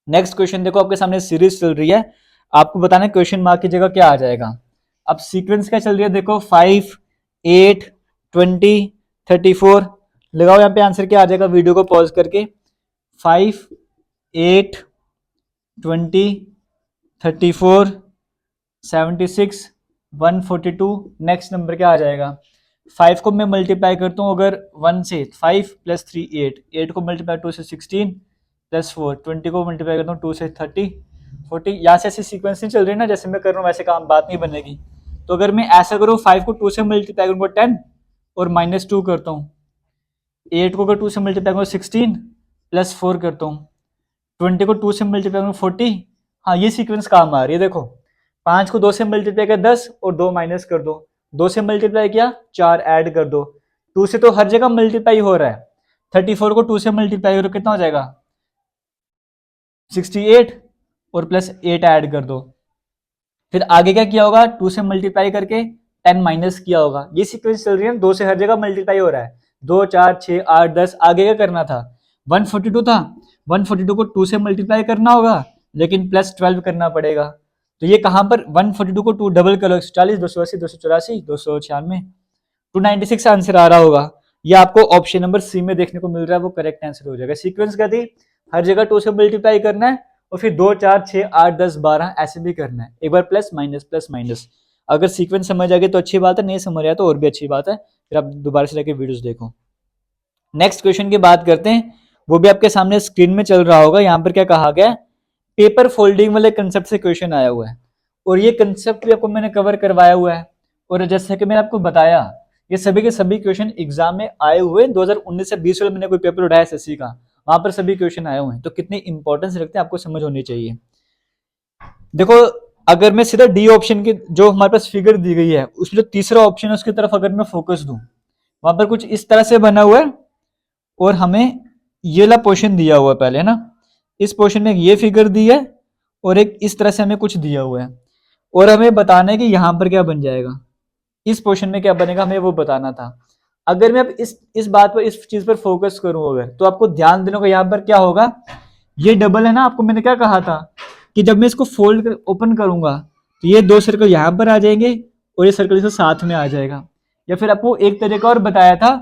नेक्स्ट क्वेश्चन देखो, आपके सामने सीरीज चल रही है, आपको बताना है क्वेश्चन मार्क की जगह क्या आ जाएगा। अब सीक्वेंस क्या चल रही है देखो, 5, 8, 20, 34। लगाओ यहाँ पे आंसर क्या आ जाएगा, वीडियो को पॉज करके। 5, 8, 20, 34, 76, 142। नेक्स्ट नंबर क्या आ जाएगा। 5 को मैं मल्टीप्लाई करता हूँ अगर 1 से, 5 + 3 8, 8 को मल्टीप्लाई 2 से 16 + 4, 20 को मल्टीप्लाई करता हूँ 2 से 30, 40। यहाँ से ऐसी सीक्वेंस नहीं चल रही ना जैसे मैं कर रहा हूँ, वैसे काम बात नहीं बनेगी। तो अगर मैं ऐसा करूँ, 5 को 2 से मल्टीप्लाई करूँगा 10 और -2 करता हूँ, 8 को अगर 2 से मल्टीप्लाई करूँ 16 + 4 करता हूँ, 20 को 2 से मल्टीप्लाई करूँ 40। हाँ ये सीक्वेंस काम आ रही है। देखो 5 को 2 से मल्टीप्लाई किया 10 और 2 माइनस कर दो, 2 से मल्टीप्लाई किया 4 ऐड कर दो, 2 से तो हर जगह मल्टीप्लाई हो रहा है। 34 को 2 से मल्टीप्लाई करो कितना हो जाएगा 68 और +8 ऐड कर दो। फिर आगे क्या किया होगा, 2 से मल्टीप्लाई करके 10 माइनस किया होगा। ये सीक्वेंस चल रही है, 2 से हर जगह मल्टीप्लाई हो रहा है, 2 4 6 8 10। आगे क्या करना था, 142 था, 142 को 2 से मल्टीप्लाई करना होगा लेकिन +12 करना पड़ेगा। तो ये कहां पर 142 को 2 डबल करो, 140, 280, 284, 296, 296 आंसर आ रहा होगा। ये आपको ऑप्शन नंबर सी में देखने को मिल रहा है, वो करेक्ट आंसर हो जाएगा। सीक्वेंस क्या थी, हर जगह 2 से मल्टीप्लाई करना है और फिर 2 4 6 8 10 12 ऐसे भी करना है, एक बार प्लस माइनस। अगर सीक्वेंस समझ आ गई तो अच्छी बात है, नहीं समझ आया तो और भी अच्छी बात है, फिर आप दोबारा से जाके वीडियोस देखो। नेक्स्ट क्वेश्चन की बात करते हैं, वो भी आपके सामने स्क्रीन में चल रहा होगा। यहाँ पर क्या कहा गया, पेपर फोल्डिंग वाले कंसेप्ट से क्वेश्चन आया हुआ है, और ये कंसेप्ट भी आपको मैंने कवर करवाया हुआ है। और जैसे कि मैंने आपको बताया, ये सभी के सभी क्वेश्चन एग्जाम में आए हुए। 2019 से 20 वाले मैंने कोई पेपर उठाया एसएससी का, वहां पर सभी क्वेश्चन आए हुए हैं। तो कितनी इंपॉर्टेंस रखते हैं आपको समझ होनी चाहिए। देखो अगर मैं सीधा डी ऑप्शन की जो हमारे पास फिगर दी गई है उसमें जो तीसरा ऑप्शन है उसकी तरफ अगर मैं फोकस दूं, वहां पर कुछ इस तरह से बना हुआ है और हमें ये वाला पोर्शन दिया हुआ है पहले, है ना। इस पोर्शन में ये फिगर दी है और एक इस तरह से हमें कुछ दिया हुआ है। और हमें बताना है कि यहाँ पर क्या बन जाएगा, इस पोर्शन में क्या बनेगा, हमें वो बताना था। अगर मैं अब इस बात पर, इस चीज पर फोकस करूं अगर, तो आपको ध्यान देना होगा यहाँ पर क्या होगा, ये डबल है ना, आपको मैंने क्या कहा था कि जब मैं इसको फोल्ड कर ओपन करूंगा तो ये दो सर्कल यहाँ पर आ जाएंगे और ये सर्कल इसके साथ में आ जाएगा। या फिर आपको एक तरीका और बताया था,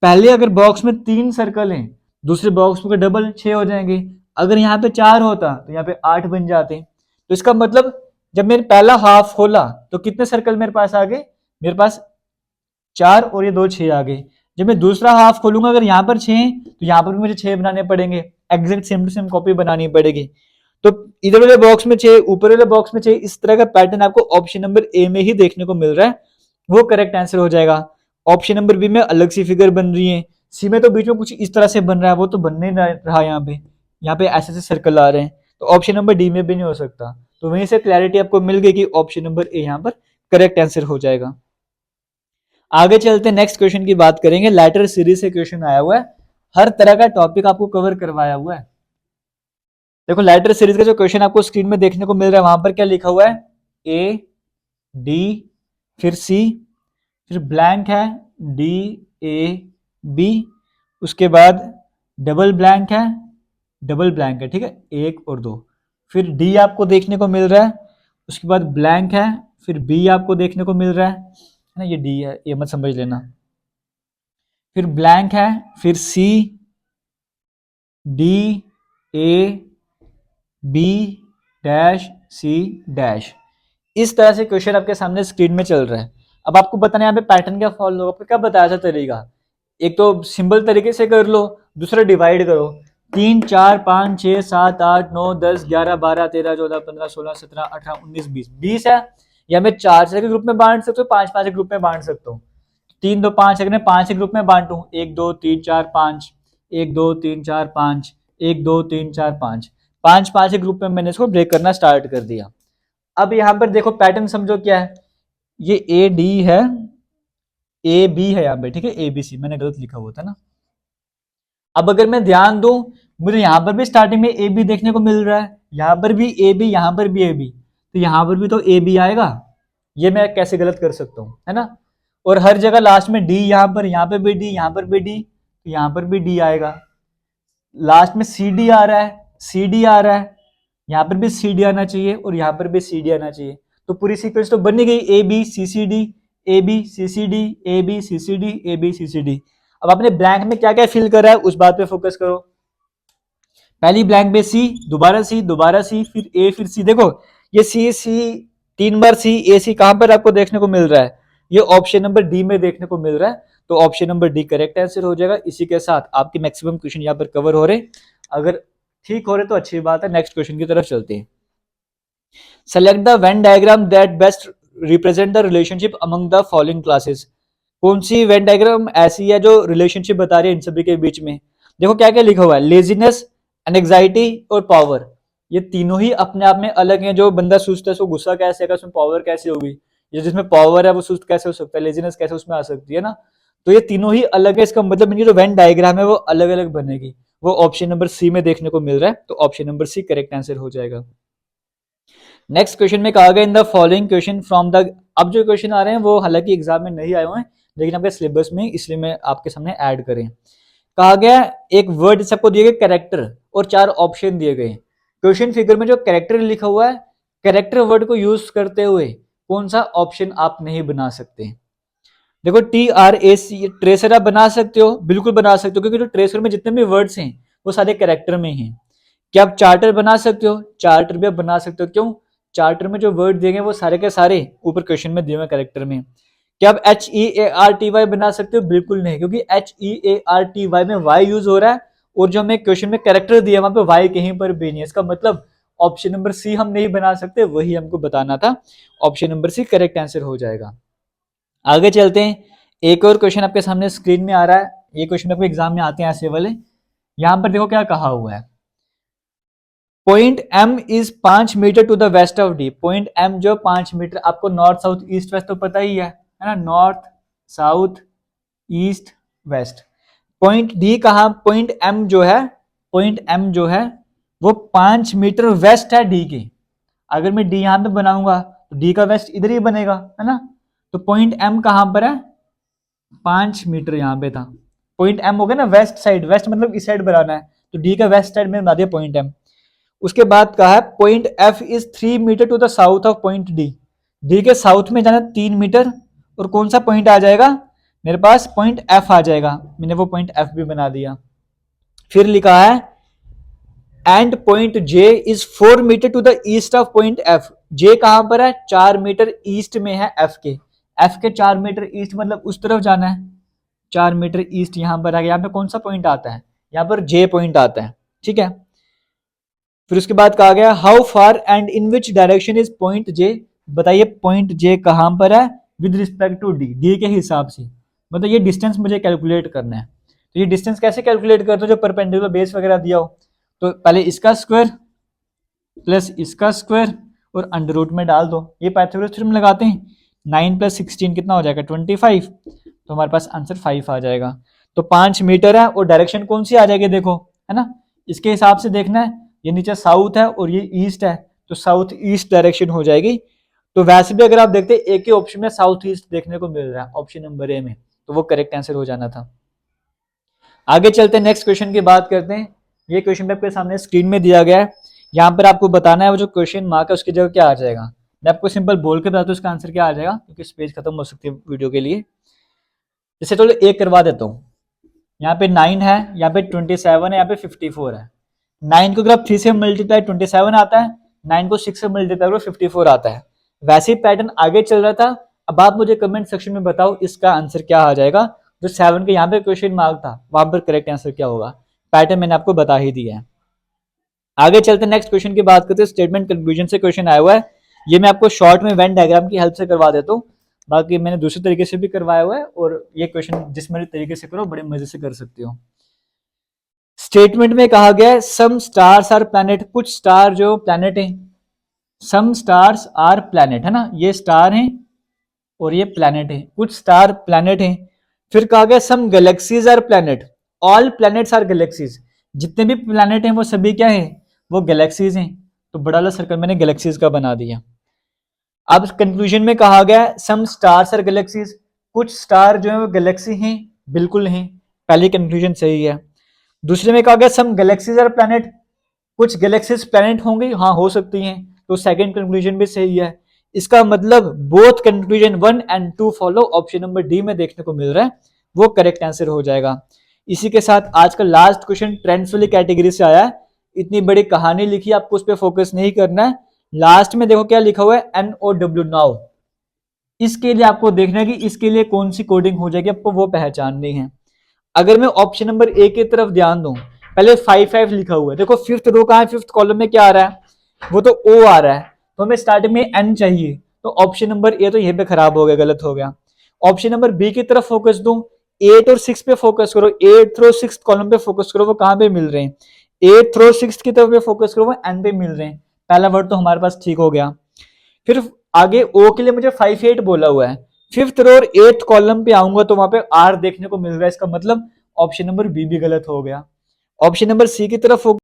पहले अगर बॉक्स में 3 सर्कल हैं, दूसरे बॉक्स में डबल 6 हो जाएंगे। अगर यहाँ पे 4 होता तो यहाँ पे 8 बन जाते। तो इसका मतलब जब मैंने पहला हाफ खोला तो कितने सर्कल मेरे पास आ गए, मेरे पास 4 और ये 2 6 आ गए। जब मैं दूसरा हाफ खोलूंगा, अगर यहाँ पर 6 तो यहाँ पर भी मुझे 6 बनाने पड़ेंगे, exact same to same copy बनानी पड़ेगी। तो इधर वाले बॉक्स में 6, ऊपर वाले बॉक्स में 6, इस तरह का पैटर्न आपको ऑप्शन नंबर ए में ही देखने को मिल रहा है, वो करेक्ट आंसर हो जाएगा। ऑप्शन नंबर बी में अलग सी फिगर बन रही है, सी में तो बीच में कुछ इस तरह से बन रहा है, वो तो बनने नहीं रहा, यहाँ पे ऐसे ऐसे सर्कल आ रहे हैं, तो ऑप्शन नंबर डी में भी नहीं हो सकता। तो वहीं से क्लैरिटी आपको मिल गई कि ऑप्शन नंबर ए यहाँ पर करेक्ट आंसर हो जाएगा। आगे चलते नेक्स्ट क्वेश्चन की बात करेंगे। लेटर सीरीज से क्वेश्चन आया हुआ है, हर तरह का टॉपिक आपको कवर करवाया हुआ है। देखो लेटर सीरीज का जो क्वेश्चन आपको स्क्रीन में देखने को मिल रहा है, वहां पर क्या लिखा हुआ है, ए डी फिर सी, फिर ब्लैंक है डी ए बी, उसके बाद डबल ब्लैंक है, डबल ब्लैंक है, ठीक है, 1 और 2, फिर डी आपको देखने को मिल रहा है, उसके बाद ब्लैंक है, फिर बी आपको देखने को मिल रहा है ना, ये डी है, ये मत समझ लेना, फिर ब्लैंक है, फिर C, D A B dash C dash. इस तरह से क्वेश्चन आपके सामने स्क्रीन में चल रहा है। अब आपको बताना है यहाँ पे पैटर्न क्या फॉलो होगा, क्या बताया था तरीका, एक तो सिंपल तरीके से कर लो, दूसरा डिवाइड करो, 3 4 5 6 7 8 9 10 11 12 13 14 15 16 17 18 19 20 20 है, या मैं 4 के ग्रुप में बांट सकता हूँ, 5 5 के ग्रुप में बांट सकता हूँ, 3 2 5 अगर मैं 5 के ग्रुप में बांटू, 1 2 3 4 5, 1 2 3 4 5, 1 2 3 4 5, 5 5 के ग्रुप में मैंने इसको ब्रेक करना स्टार्ट कर दिया। अब यहाँ पर देखो पैटर्न समझो क्या है, ये ए डी है, ए बी है यहाँ पे, ठीक है, ए बी सी, मैंने गलत लिखा हुआ था ना। अब अगर मैं ध्यान दूं, मुझे यहाँ पर भी स्टार्टिंग में ए बी देखने को मिल रहा है, यहाँ पर भी ए बी, यहाँ पर भी ए बी, तो यहाँ पर भी तो ए बी आएगा, ये मैं कैसे गलत कर सकता हूँ, है ना। और हर जगह लास्ट में डी, यहाँ पर भी डी, यहाँ पर भी डी, तो यहाँ पर भी डी आएगा। लास्ट में सी डी आ रहा है, सी डी आ रहा है, यहाँ पर भी सी डी आना चाहिए और यहाँ पर भी सी डी आना चाहिए, तो पूरी सीक्वेंस तो बन गई, A B C C D, A B C C D, A B C C D, A B C C D. अब आपने ब्लैंक में क्या क्या फिल करा है उस बात पे फोकस करो। पहली ब्लैंक में सी, दोबारा सी, दोबारा सी, फिर ए, फिर सी। देखो ये सी सी 3 बार सी, ए सी कहां पर आपको देखने को मिल रहा है, ये ऑप्शन नंबर डी में देखने को मिल रहा है, तो option number D correct answer हो जाएगा। इसी के साथ आपके मैक्सिमम क्वेश्चन यहाँ पर कवर हो रहे, अगर ठीक हो रहे तो अच्छी बात है। नेक्स्ट क्वेश्चन की तरफ चलते हैं। Select the Venn diagram that best represent the relationship among the following classes. कौन सी वेन डायग्राम ऐसी है जो रिलेशनशिप बता रही है इन सभी के बीच में। देखो क्या क्या लिखा हुआ है, लेजीनेस, एंग्जाइटी और पावर, ये तीनों ही अपने आप में अलग हैं। जो बंदा सुस्त है उसको गुस्सा कैसे आएगा, उसमें पावर कैसे होगी, ये जिसमें पावर है वो सुस्त कैसे हो सकता है, लेजीनेस कैसे उसमें आ सकती है ना। तो ये तीनों ही अलग है, इसका मतलब इनकी जो वेन डायग्राम है वो अलग अलग बनेगी, वो ऑप्शन नंबर सी में देखने को मिल रहा है, तो option number C correct answer हो जाएगा। नेक्स्ट क्वेश्चन में कहा गया in the following question from the, अब जो क्वेश्चन आ रहे हैं वो हालांकि एग्जाम में नहीं आए हुए हैं लेकिन आपके सिलेबस में, इसलिए मैं आपके सामने ऐड करें। कहा गया एक वर्ड सबको दिए गए कैरेक्टर और 4 ऑप्शन दिए गए। क्वेश्चन फिगर में जो कैरेक्टर लिखा हुआ है, कैरेक्टर वर्ड को यूज करते हुए कौन सा ऑप्शन आप नहीं बना सकते। देखो TRAC ट्रेसर आप बना सकते हो, बिल्कुल बना सकते हो, क्योंकि जो ट्रेसर में जितने भी वर्ड्स हैं वो सारे कैरेक्टर में हैं। क्या आप चार्टर बना सकते हो, चार्टर भी आप बना सकते हो, क्यों, चार्टर में जो वर्ड दिए गए वो सारे के सारे ऊपर क्वेश्चन में दिए हुए कैरेक्टर में। क्या आप HEARTY बना सकते हो, बिल्कुल नहीं, क्योंकि HEARTY में वाई यूज हो रहा है और जो हमें क्वेश्चन में कैरेक्टर दिया वहां पे वाई कहीं पर भी नहीं है। इसका मतलब ऑप्शन नंबर सी हम नहीं बना सकते, वही हमको बताना था, option number C correct answer हो जाएगा। आगे चलते हैं, एक और क्वेश्चन आपके सामने स्क्रीन में आ रहा है, ये क्वेश्चन आपको एग्जाम में आते हैं ऐसे वाले। यहां पर देखो क्या कहा हुआ है, point M is 5 metre to the west of D. Point M जो 5 मीटर, आपको नॉर्थ साउथ ईस्ट वेस्ट तो पता ही है ना, north south east west. Point D कहा, पॉइंट एम जो है, पॉइंट एम जो है वो 5 मीटर वेस्ट है डी के। अगर मैं डी यहां पे बनाऊंगा तो डी का वेस्ट इधर ही बनेगा, है ना। तो पॉइंट एम कहां पर है, 5 मीटर यहां पे था। पॉइंट एम हो गया ना वेस्ट साइड, वेस्ट मतलब इस साइड बनाना है, तो डी का वेस्ट साइड में बना दिया पॉइंट एम। उसके बाद कहा है point F is 3 metre to the south of point D, D के साउथ में जाना 3 मीटर, और कौन सा पॉइंट आ जाएगा मेरे पास, पॉइंट एफ आ जाएगा, मैंने वो पॉइंट एफ भी बना दिया। फिर लिखा है and point J is 4 metre to the east of point F, J कहां पर है, 4 मीटर ईस्ट में है एफ के, एफ के 4 मीटर ईस्ट मतलब उस तरफ जाना है, 4 मीटर ईस्ट यहां पर आ गया। यहाँ पे कौन सा पॉइंट आता है, यहाँ पर जे पॉइंट आता है, ठीक है। फिर उसके बाद कहा गया how far and in which direction is point J, बताइए पॉइंट जे कहां पर है with respect to D, D के हिसाब से, मतलब ये डिस्टेंस मुझे कैलकुलेट करना है। तो ये डिस्टेंस कैसे कैलकुलेट करते हो, जो परपेंडिकुलर बेस वगैरह दिया हो, तो पहले इसका स्क्वायर प्लस इसका स्क्वायर और अंडर रूट में डाल दो, ये पाइथागोरस थ्योरम लगाते हैं, 9 + 16 कितना हो जाएगा 25, तो हमारे पास आंसर 5 आ जाएगा। तो 5 मीटर है और डायरेक्शन कौन सी आ जाएगी देखो, है ना, इसके हिसाब से देखना है, ये नीचे साउथ है और ये ईस्ट है, तो साउथ ईस्ट डायरेक्शन हो जाएगी। तो वैसे भी अगर आप देखते हैं एक ही ऑप्शन में साउथ ईस्ट देखने को मिल रहा है ऑप्शन नंबर ए में, तो वो करेक्ट आंसर हो जाना था। आगे चलते हैं, नेक्स्ट क्वेश्चन की बात करते हैं। ये क्वेश्चन भी आपके सामने स्क्रीन में दिया गया है, यहाँ पर आपको बताना है वो जो क्वेश्चन मार्क है उसकी जगह क्या आ जाएगा। मैं आपको सिंपल बोल के बताता हूँ इसका आंसर क्या आ जाएगा, क्योंकि स्पेस खत्म हो सकती है वीडियो के लिए। जैसे चलो एक करवा देता हूँ, यहाँ पे 9 है, यहाँ पे 27 है, यहाँ पे 54 है। 9 को अगर आप 3 से मल्टीप्लाई 27 आता है, 9 को 6 से मल्टीप्लाई करो 54 आता है। वैसे ही पैटर्न आगे चल रहा था। अब आप मुझे कमेंट सेक्शन में बताओ इसका आंसर क्या आ जाएगा, जो 7 के यहाँ पे क्वेश्चन मार्क था वहां पर करेक्ट आंसर क्या होगा। पैटर्न मैंने आपको बता ही दिया है। आगे चलते नेक्स्ट क्वेश्चन की बात करते हैं। स्टेटमेंट कंक्लूजन से क्वेश्चन आया हुआ है, ये मैं आपको शॉर्ट में वेन डायग्राम की हेल्प से करवा देता हूँ, बाकी मैंने दूसरे तरीके से भी करवाया हुआ है, और ये क्वेश्चन जिस मेरे तरीके से करो बड़े मजे से कर सकते हो। स्टेटमेंट में कहा गया है सम स्टार्स आर प्लैनेट, कुछ स्टार जो प्लैनेट है, सम स्टार्स आर प्लैनेट, है ना, ये स्टार हैं और ये प्लैनेट है, कुछ स्टार प्लैनेट हैं। फिर कहा गया some galaxies are planet, all planets are galaxies, जितने भी प्लैनेट हैं वो सभी क्या है, वो गैलेक्सीज हैं। तो बड़ा वाला सर्कल मैंने गैलेक्सीज का बना दिया। अब कंक्लूजन में कहा गया सम स्टार्स आर गैलेक्सीज, कुछ स्टार जो है वो गैलेक्सी हैं, बिल्कुल हैं, पहली कंक्लूजन सही है। दूसरे में कहा गया सम गैलेक्सीज आर प्लैनेट, कुछ गैलेक्सीज प्लैनेट होंगी, हाँ हो सकती हैं, तो सेकंड कंक्लूजन भी सही है। इसका मतलब both conclusion 1 and 2 follow, option number D में देखने को मिल रहा है, वो करेक्ट आंसर हो जाएगा। इसी के साथ आज का लास्ट क्वेश्चन ट्रेंड्स वाली कैटेगरी से आया है। इतनी बड़ी कहानी लिखी, आपको उस पर फोकस नहीं करना है। लास्ट में देखो क्या लिखा हुआ है, NOW नाउ, इसके लिए आपको देखना है कि इसके लिए कौन सी कोडिंग हो जाएगी, आपको वो पहचाननी है। अगर मैं ऑप्शन नंबर ए की तरफ ध्यान दूं, पहले 5 लिखा हुआ है, देखो फिफ्थ रो कहां है, फिफ्थ कॉलम में क्या आ रहा है, वो तो O आ रहा है, तो हमें स्टार्टिंग में N चाहिए, तो ऑप्शन नंबर ए तो यहीं पे खराब हो गया, गलत हो गया। ऑप्शन नंबर बी की तरफ फोकस दूं, 8 और 6 पे फोकस करो, 8th रो 6th कॉलम पे फोकस करो, वो कहां पे मिल रहे हैं, 8th रो 6th की तरफ पे फोकस करो, वो N पे मिल रहे हैं। पहला वर्ड तो हमारे पास ठीक हो गया। फिर आगे O के लिए मुझे 5 8 बोला हुआ है, फिफ्थ रो और 8th कॉलम पे आऊंगा तो वहां पे R देखने को मिल रहा है, इसका मतलब ऑप्शन नंबर बी भी गलत हो गया। ऑप्शन नंबर सी की तरफ